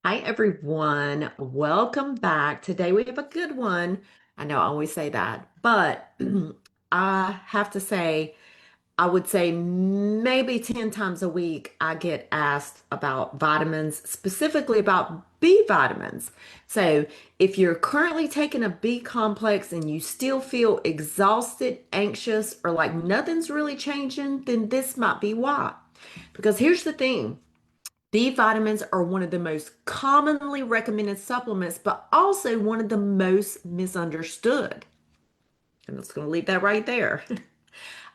Hi, everyone. Welcome back. Today we have a good one. I know I always say that, but I have to say, I would say maybe 10 times a week, I get asked about vitamins, specifically about B vitamins. So, if you're currently taking a B complex and you still feel exhausted, anxious, or like nothing's really changing, then this might be why. Because here's the thing. B vitamins are one of the most commonly recommended supplements, but also one of the most misunderstood. I'm just going to leave that right there.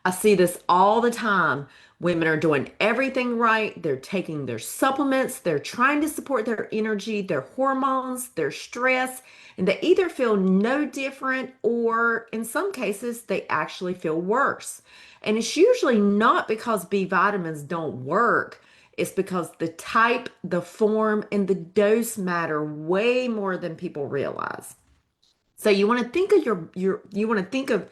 I see this all the time. Women are doing everything right. They're taking their supplements, they're trying to support their energy, their hormones, their stress, and they either feel no different or in some cases, they actually feel worse. And it's usually not because B vitamins don't work. It's because the type, the form, and the dose matter way more than people realize. So you want to think of you want to think of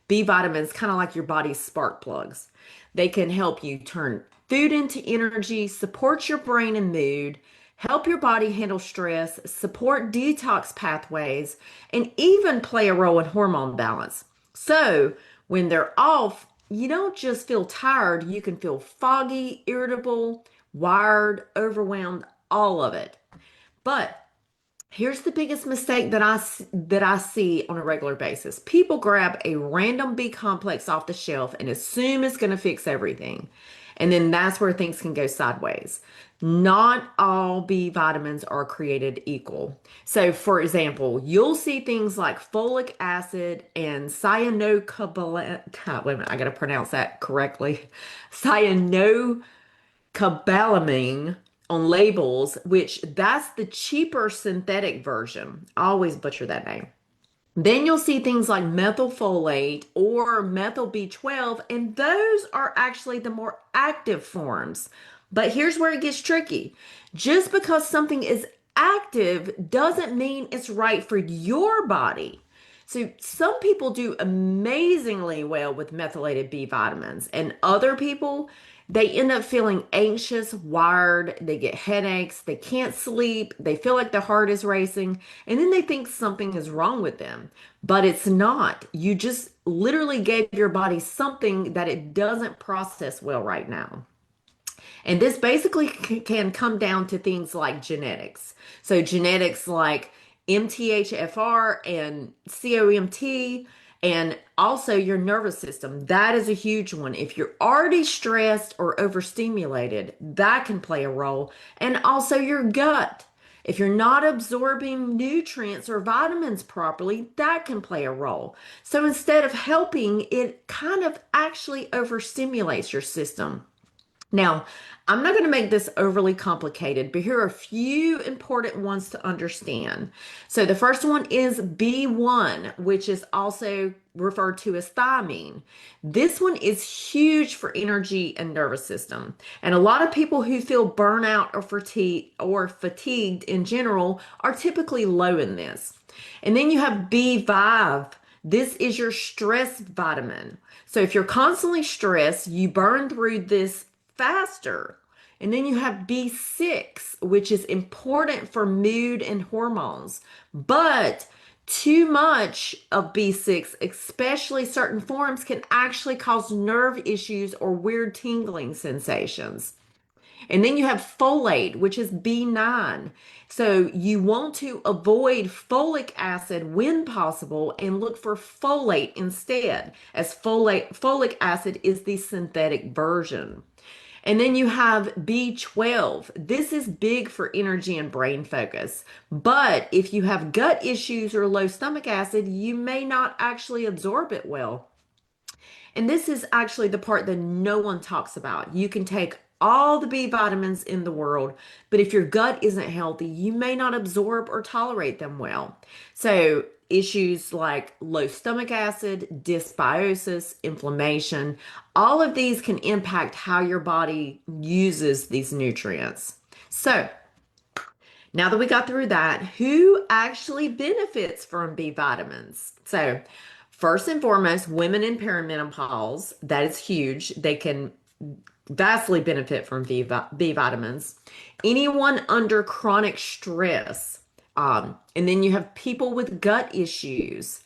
B vitamins kind of like your body's spark plugs. They can help you turn food into energy, support your brain and mood, help your body handle stress, support detox pathways, and even play a role in hormone balance. So when they're off, you don't just feel tired, you can feel foggy, irritable, wired, overwhelmed, all of it. But here's the biggest mistake that I see on a regular basis. People grab a random B complex off the shelf and assume it's going to fix everything. And then that's where things can go sideways. Not all B vitamins are created equal. So, for example, you'll see things like folic acid and cyanocobalamin. Wait a minute, I got to pronounce that correctly. Cyanocobalamin cobalamin on labels, which that's the cheaper synthetic version. I always butcher that name. Then you'll see things like methylfolate or methyl B12, and those are actually the more active forms. But here's where it gets tricky. Just because something is active doesn't mean it's right for your body. So some people do amazingly well with methylated B vitamins, and other people they end up feeling anxious, wired, they get headaches, they can't sleep, they feel like their heart is racing, and then they think something is wrong with them. But it's not. You just literally gave your body something that it doesn't process well right now. And this basically can come down to things like genetics. So, genetics like MTHFR and COMT, and also your nervous system. That is a huge one. If you're already stressed or overstimulated, that can play a role. And also your gut. If you're not absorbing nutrients or vitamins properly, that can play a role. So instead of helping, it kind of actually overstimulates your system. Now, I'm not going to make this overly complicated, but here are a few important ones to understand. So, the first one is B1, which is also referred to as thiamine. This one is huge for energy and nervous system. And a lot of people who feel burnout or fatigued in general are typically low in this. And then you have B5. This is your stress vitamin. So if you're constantly stressed, you burn through this faster. And then you have B6, which is important for mood and hormones. But too much of B6, especially certain forms, can actually cause nerve issues or weird tingling sensations. And then you have folate, which is B9. So you want to avoid folic acid when possible and look for folate instead, as folic acid is the synthetic version. And then you have B12. This is big for energy and brain focus. But if you have gut issues or low stomach acid, you may not actually absorb it well. And this is actually the part that no one talks about. You can take all the B vitamins in the world, but if your gut isn't healthy, you may not absorb or tolerate them well. So, issues like low stomach acid, dysbiosis, inflammation, all of these can impact how your body uses these nutrients. So, now that we got through that, who actually benefits from B vitamins? So, first and foremost, women in perimenopause, that is huge. They can vastly benefit from B vitamins. Anyone under chronic stress, and then you have people with gut issues,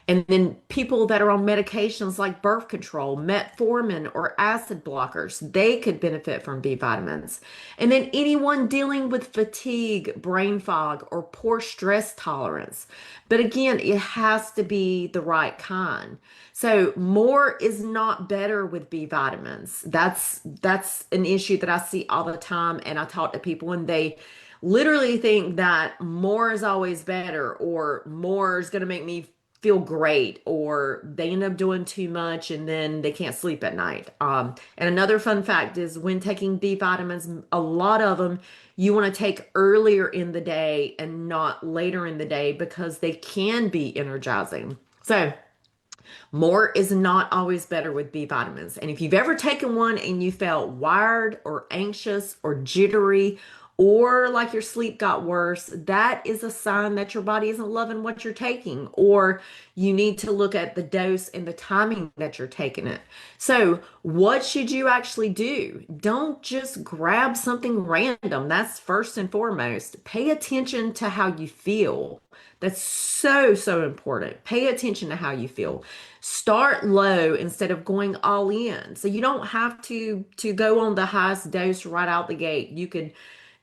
and then people that are on medications like birth control, metformin, or acid blockers, they could benefit from B vitamins. And then anyone dealing with fatigue, brain fog, or poor stress tolerance. But again, it has to be the right kind. So more is not better with B vitamins. That's an issue that I see all the time, and I talk to people and they literally think that more is always better, or more is going to make me feel great, or they end up doing too much and then they can't sleep at night. And another fun fact is when taking B vitamins, a lot of them you want to take earlier in the day and not later in the day because they can be energizing. So more is not always better with B vitamins. And if you've ever taken one and you felt wired or anxious or jittery, or like your sleep got worse, that is a sign that your body isn't loving what you're taking, or you need to look at the dose and the timing that you're taking it. So, what should you actually do? Don't just grab something random. That's first and foremost. Pay attention to how you feel. That's so, so important. Pay attention to how you feel. Start low instead of going all in. So you don't have to go on the highest dose right out the gate. You could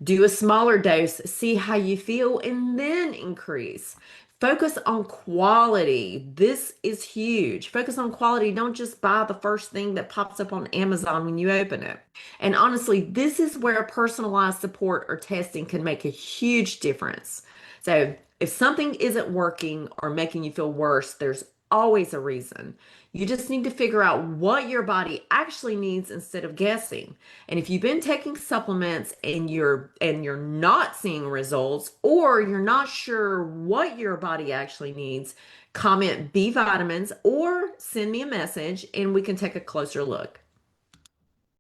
do a smaller dose, see how you feel, and then increase. Focus on quality. This is huge. Focus on quality. Don't just buy the first thing that pops up on Amazon when you open it. And honestly, this is where personalized support or testing can make a huge difference. So, if something isn't working or making you feel worse, there's always a reason. You just need to figure out what your body actually needs instead of guessing. And if you've been taking supplements and you're not seeing results, or you're not sure what your body actually needs, comment B vitamins or send me a message and we can take a closer look.